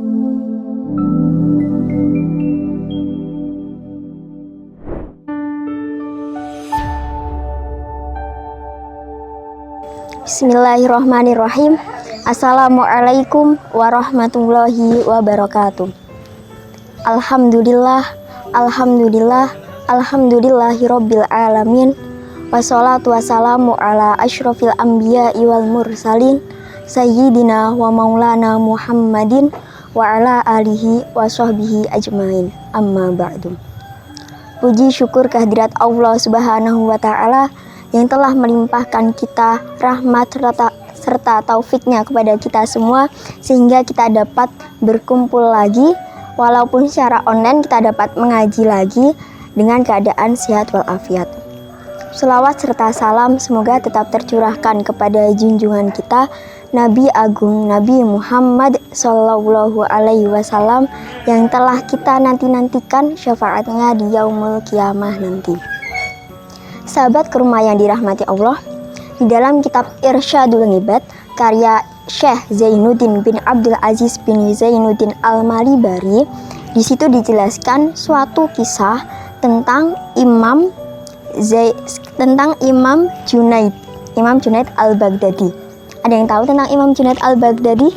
Bismillahirrahmanirrahim. Assalamualaikum warahmatullahi wabarakatuh. Alhamdulillah, alhamdulillah, alhamdulillahirabbil alamin. Wassalatu wassalamu ala asyrofil anbiya'i wal mursalin sayyidina wa maulana Muhammadin wa ala alihi wa sahbihi ajmain. Amma ba'du. Puji syukur kehadirat Allah Subhanahu wa taala yang telah melimpahkan kita rahmat serta taufiknya kepada kita semua, sehingga kita dapat berkumpul lagi, walaupun secara online kita dapat mengaji lagi dengan keadaan sehat walafiat. Selawat serta salam semoga tetap tercurahkan kepada junjungan kita Nabi Agung Nabi Muhammad Sallallahu Alaihi Wasallam yang telah kita nantikan syafaatnya di yaumul kiamah nanti. Sahabat ke rumah yang dirahmati Allah, di dalam kitab Irsyadul Ngibad karya Syekh Zainuddin bin Abdul Aziz bin Zainuddin Al-Malibari, di situ dijelaskan suatu kisah tentang Imam Junaid Al-Baghdadi. Ada yang tahu tentang Imam Junaid Al-Baghdadi?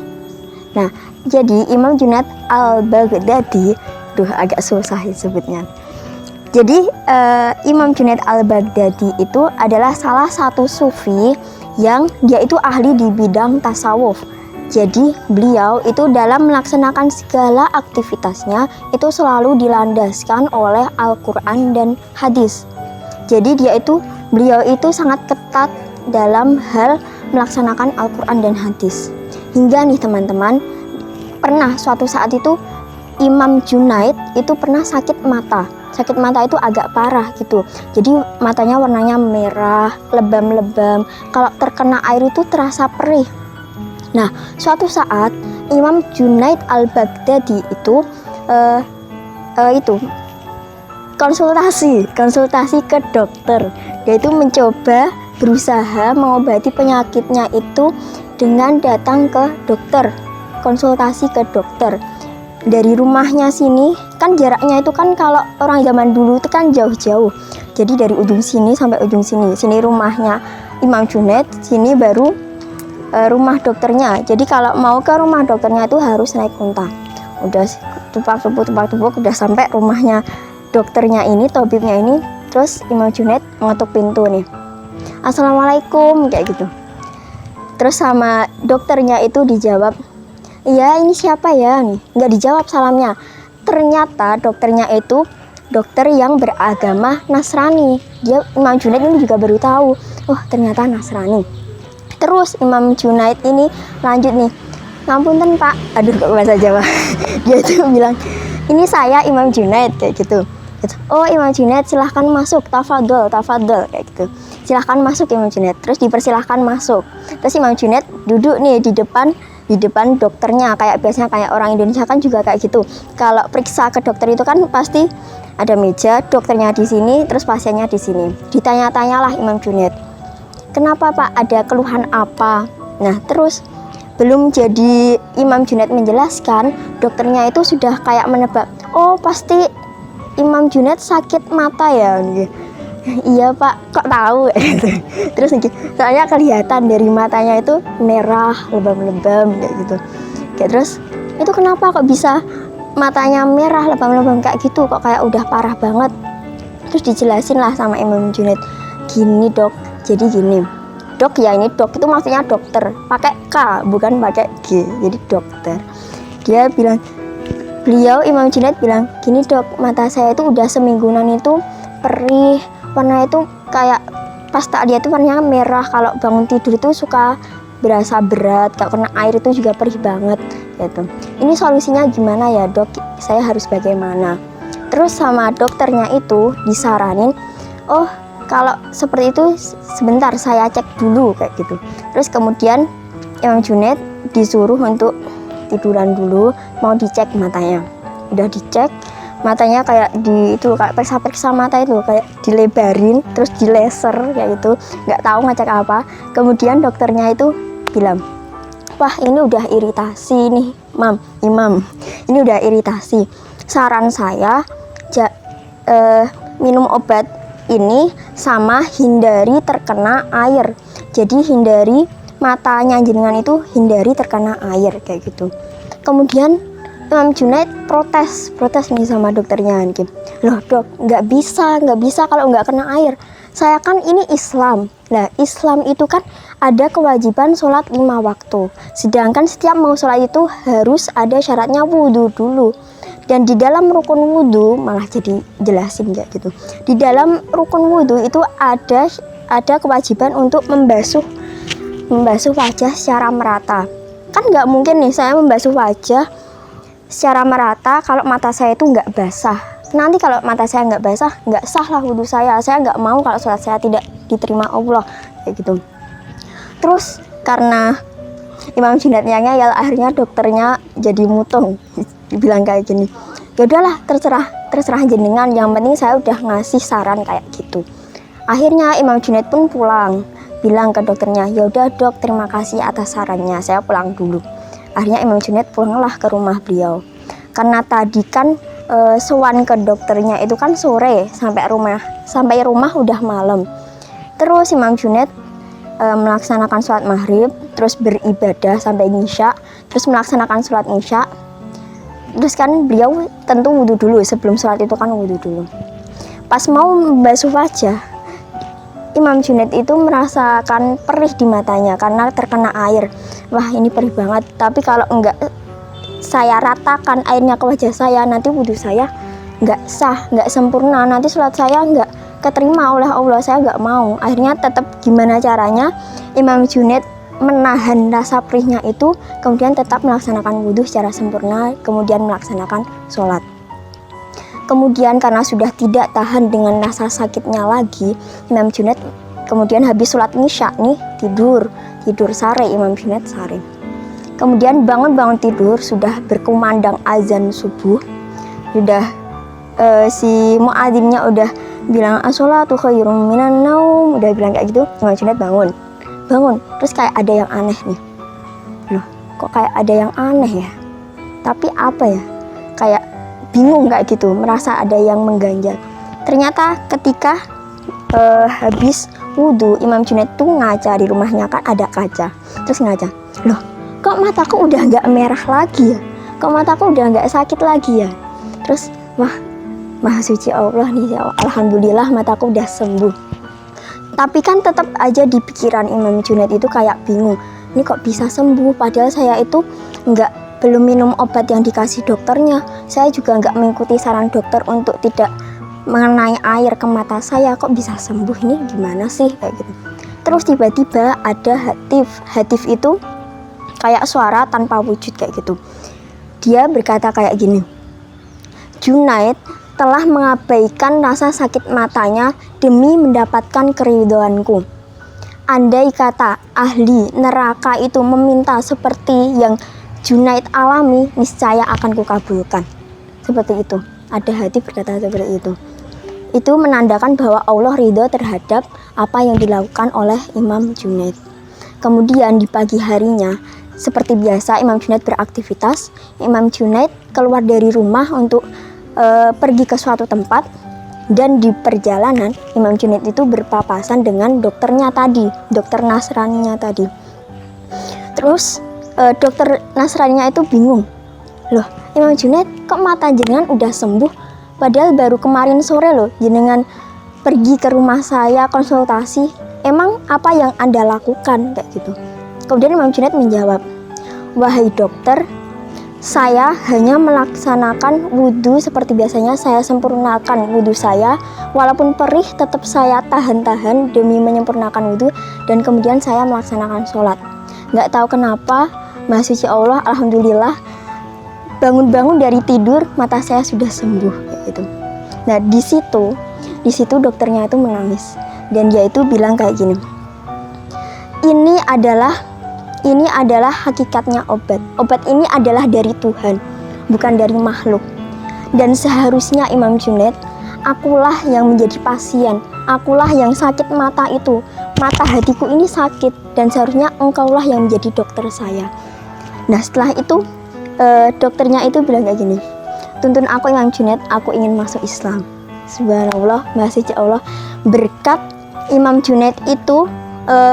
Nah, jadi Imam Junaid Al-Baghdadi, agak susah disebutnya. Jadi Imam Junaid Al-Baghdadi itu adalah salah satu sufi yang dia itu ahli di bidang tasawuf. Jadi beliau itu dalam melaksanakan segala aktivitasnya itu selalu dilandaskan oleh Al-Quran dan hadis. Jadi beliau itu sangat ketat dalam hal melaksanakan Al-Quran dan hadis. Hingga nih teman-teman, pernah suatu saat itu Imam Junaid itu pernah sakit mata. Sakit mata itu agak parah gitu. Jadi matanya warnanya merah, lebam-lebam. Kalau terkena air itu terasa perih. Nah, suatu saat Imam Junaid Al-Baghdadi itu konsultasi ke dokter. Dia itu mencoba berusaha mengobati penyakitnya itu dengan datang ke dokter, konsultasi ke dokter. Dari rumahnya sini kan jaraknya itu kan kalau orang zaman dulu itu kan jauh-jauh. Jadi dari ujung sini sampai ujung sini. Sini rumahnya Imam Junaid, sini baru rumah dokternya. Jadi kalau mau ke rumah dokternya itu harus naik unta. Udah tumpuk udah sampai rumahnya dokternya ini, tabibnya ini. Terus Imam Junaid mengetuk pintu nih. Assalamualaikum kayak gitu. Terus sama dokternya itu dijawab, "Iya, ini siapa ya?" nih. Nggak dijawab salamnya. Ternyata dokternya itu dokter yang beragama Nasrani. Imam Junaid ini juga baru tahu, oh ternyata Nasrani. Terus Imam Junaid ini lanjut nih, "Ngapunten Pak," aduh kok bahasa Jawa. Dia itu bilang, "Ini saya Imam Junaid," kayak gitu. "Oh Imam Junaid, silahkan masuk, tafadol kayak gitu. Silahkan masuk Imam Junaid." Terus dipersilahkan masuk. Terus Imam Junaid duduk nih di depan dokternya, kayak biasanya kayak orang Indonesia kan juga kayak gitu. Kalau periksa ke dokter itu kan pasti ada meja, dokternya di sini, terus pasiennya di sini. Ditanya-tanyalah Imam Junaid, "Kenapa Pak? Ada keluhan apa?" Nah, terus belum jadi Imam Junaid menjelaskan, dokternya itu sudah kayak menebak, "Oh, pasti Imam Junaid sakit mata ya." "Iya Pak, kok tahu?" Terus soalnya kelihatan dari matanya itu merah, lebam-lebam kayak gitu. Kayak terus, "Itu kenapa kok bisa matanya merah, lebam-lebam kayak gitu? Kok kayak udah parah banget?" Terus dijelasin lah sama Imam Junaid, "Gini Dok, jadi gini. Dok ya, ini dok itu maksudnya dokter, pakai K bukan pakai G, jadi dokter." Dia bilang, Imam Junaid bilang, "Gini Dok, mata saya itu udah semingguan itu perih, warna itu kayak pas tak lihat itu warnanya merah, kalau bangun tidur itu suka berasa berat, kalau kena air itu juga perih banget gitu. Ini solusinya gimana ya Dok? Saya harus bagaimana?" Terus sama dokternya itu disaranin, "Oh kalau seperti itu sebentar saya cek dulu," kayak gitu. Terus kemudian Imam Junaid disuruh untuk tiduran dulu, mau dicek matanya. Udah dicek, matanya kayak kayak periksa mata itu kayak dilebarin terus di laser kayak gitu, nggak tahu ngecek apa. Kemudian dokternya itu bilang, wah ini udah iritasi nih imam, ini udah iritasi. Saran saya minum obat ini sama hindari terkena air. Jadi hindari matanya jenengan itu hindari terkena air kayak gitu. Kemudian Imam Junaid protes nih sama dokternya gitu. Loh dok, nggak bisa kalau nggak kena air. Saya kan ini Islam. Nah Islam itu kan ada kewajiban sholat 5 waktu. Sedangkan setiap mau sholat itu harus ada syaratnya wudhu dulu. Dan di dalam rukun wudhu, malah jadi jelasin kayak gitu. Di dalam rukun wudhu itu ada kewajiban untuk membasuh wajah secara merata. Kan nggak mungkin nih saya membasuh wajah secara merata kalau mata saya itu nggak basah. Nanti kalau mata saya nggak basah, nggak sah lah wudhu saya. Saya nggak mau kalau sholat saya tidak diterima Allah kayak gitu. Terus karena Imam Junaid ngeyel, akhirnya dokternya jadi mutung, bilang kayak gini, ya udahlah terserah jenengan, yang penting saya udah ngasih saran kayak gitu. Akhirnya Imam Junaid pun pulang, bilang ke dokternya, ya udah dok, terima kasih atas sarannya, saya pulang dulu. Akhirnya Imam Junaid pulanglah ke rumah beliau. Karena tadi kan sowan ke dokternya itu kan sore, sampai rumah udah malam. Terus Imam Junaid melaksanakan sholat maghrib, terus beribadah sampai isya, terus melaksanakan sholat isya. Terus kan beliau tentu wudhu dulu, sebelum sholat itu kan wudhu dulu. Pas mau membasuh wajah, Imam Junaid itu merasakan perih di matanya karena terkena air. Wah ini perih banget, tapi kalau enggak saya ratakan airnya ke wajah saya, nanti wudhu saya enggak sah, enggak sempurna, nanti sholat saya enggak keterima oleh Allah, saya enggak mau. Akhirnya tetap gimana caranya Imam Junaid menahan rasa perihnya itu, kemudian tetap melaksanakan wudhu secara sempurna, kemudian melaksanakan sholat. Kemudian karena sudah tidak tahan dengan rasa sakitnya lagi, Imam Junaid kemudian habis sholat isya nih tidur sare. Imam Junaid sare. Kemudian bangun tidur, sudah berkumandang azan subuh, sudah si muadzinnya udah bilang as-sholatu khairum minan naum, udah bilang kayak gitu. Imam Junaid bangun, terus kayak ada yang aneh nih. Loh, kok kayak ada yang aneh ya? Tapi apa ya? Kayak bingung kayak gitu, merasa ada yang mengganjal. Ternyata ketika habis wudhu, Imam Junaid tuh ngaca di rumahnya, kan ada kaca. Terus ngaca, loh kok mataku udah nggak merah lagi ya? Kok mataku udah nggak sakit lagi ya? Terus wah, maha suci Allah nih, alhamdulillah mataku udah sembuh. Tapi kan tetap aja di pikiran Imam Junaid itu kayak bingung, ini kok bisa sembuh padahal saya itu belum minum obat yang dikasih dokternya. Saya juga nggak mengikuti saran dokter untuk tidak mengenai air ke mata saya, kok bisa sembuh, ini gimana sih kayak gitu. Terus tiba-tiba ada hatif itu kayak suara tanpa wujud kayak gitu. Dia berkata kayak gini, Junaid telah mengabaikan rasa sakit matanya demi mendapatkan keridhoanku. Andai kata ahli neraka itu meminta seperti yang Junaid alami, niscaya akan kukabulkan. Seperti itu. Ada hati berkata seperti itu. Itu menandakan bahwa Allah ridho terhadap apa yang dilakukan oleh Imam Junaid. Kemudian di pagi harinya, seperti biasa Imam Junaid beraktivitas. Imam Junaid keluar dari rumah untuk pergi ke suatu tempat, dan di perjalanan Imam Junaid itu berpapasan dengan dokternya tadi, dokter Nasraninya tadi. Terus dokter Nasraninya itu bingung, loh Imam Junaid kok mata jenengan udah sembuh, padahal baru kemarin sore loh jenengan pergi ke rumah saya konsultasi, emang apa yang Anda lakukan kayak gitu. Kemudian Imam Junaid menjawab, wahai dokter, saya hanya melaksanakan wudhu seperti biasanya, saya sempurnakan wudhu saya, walaupun perih tetap saya tahan-tahan demi menyempurnakan wudhu, dan kemudian saya melaksanakan sholat. Nggak tahu kenapa, maha suci Allah, alhamdulillah, bangun-bangun dari tidur mata saya sudah sembuh kayak gitu. Nah di situ dokternya itu menangis, dan dia itu bilang kayak gini, ini adalah hakikatnya obat. Obat ini adalah dari Tuhan, bukan dari makhluk. Dan seharusnya Imam Junaid, akulah yang menjadi pasien, akulah yang sakit mata itu. Mata hatiku ini sakit, dan seharusnya engkaulah yang menjadi dokter saya. Nah setelah itu dokternya itu bilang kayak gini, tuntun aku Imam Junaid, aku ingin masuk Islam. Subhanallah, masih Allah, berkat Imam Junaid itu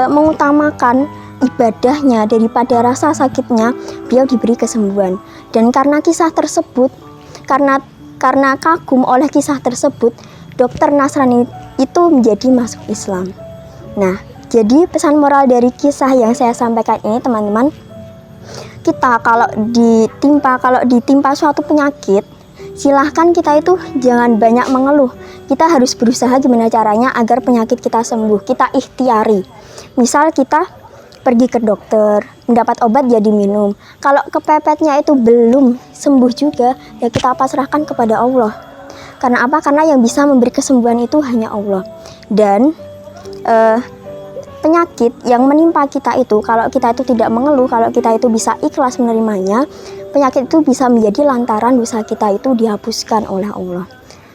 mengutamakan ibadahnya daripada rasa sakitnya, beliau diberi kesembuhan. Dan karena kisah tersebut, karena kagum oleh kisah tersebut, dokter Nasrani itu menjadi masuk Islam. Nah, jadi pesan moral dari kisah yang saya sampaikan ini teman-teman, kita kalau ditimpa suatu penyakit, silahkan kita itu jangan banyak mengeluh. Kita harus berusaha gimana caranya agar penyakit kita sembuh. Kita ikhtiari. Misal kita pergi ke dokter, mendapat obat jadi minum. Kalau kepepetnya itu belum sembuh juga, ya kita pasrahkan kepada Allah. Karena apa? Karena yang bisa memberi kesembuhan itu hanya Allah. Dan penyakit yang menimpa kita itu, kalau kita itu tidak mengeluh, kalau kita itu bisa ikhlas menerimanya, penyakit itu bisa menjadi lantaran dosa kita itu dihapuskan oleh Allah.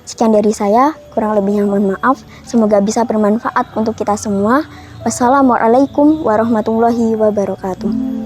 Sekian dari saya, kurang lebihnya mohon maaf. Semoga bisa bermanfaat untuk kita semua. Wassalamualaikum warahmatullahi wabarakatuh.